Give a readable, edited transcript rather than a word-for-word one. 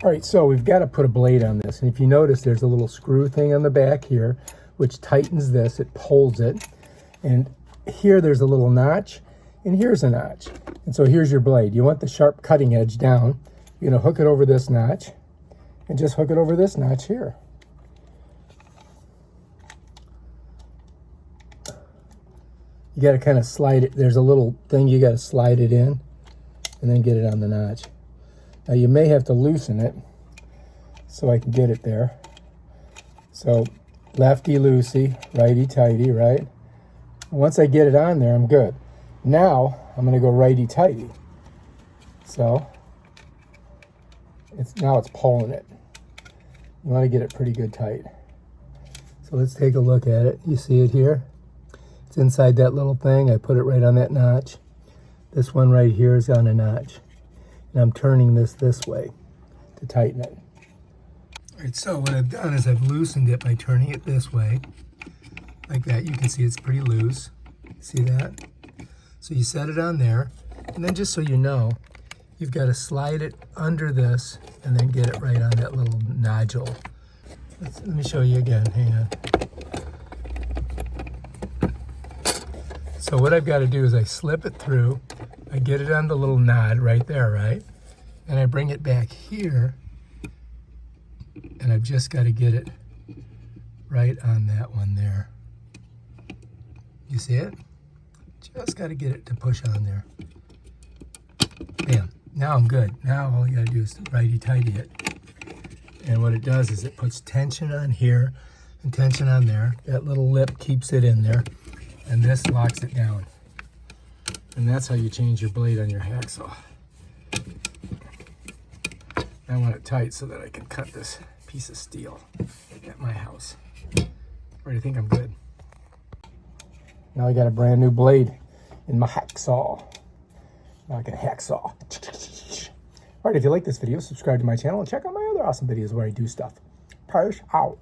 All right, so we've got to put a blade on this. And if you notice, there's a little screw thing on the back here, which tightens this, it pulls it. And here there's a little notch, and here's a notch. And so here's your blade. You want the sharp cutting edge down. You're gonna hook it over this notch, and just hook it over this notch here. You gotta kind of slide it. There's a little thing you gotta slide it in, and then get it on the notch. Now you may have to loosen it so I can get it there. So lefty-loosey, righty-tighty, right? Once I get it on there, I'm good. Now I'm gonna go righty-tighty. So now it's pulling it. You wanna get it pretty good tight. So let's take a look at it. You see it here? It's inside that little thing. I put it right on that notch. This one right here is on a notch. And I'm turning this way to tighten it. All right, so what I've done is I've loosened it by turning it this way, like that. You can see it's pretty loose. See that? So you set it on there, and then just so you know, you've got to slide it under this and then get it right on that little nodule. Let me show you again, hang on. So what I've got to do is I slip it through, I get it on the little nod right there, right? And I bring it back here, and I've just got to get it right on that one there. You see it? Just got to get it to push on there. Bam. Now I'm good. Now all you got to do is righty-tighty it. And what it does is it puts tension on here and tension on there. That little lip keeps it in there, and this locks it down. And that's how you change your blade on your hacksaw. I want it tight so that I can cut this piece of steel at my house. Right, I think I'm good. Now I got a brand new blade in my hacksaw. Now I got a hacksaw. All right, if you like this video, subscribe to my channel and check out my other awesome videos where I do stuff. Peace out.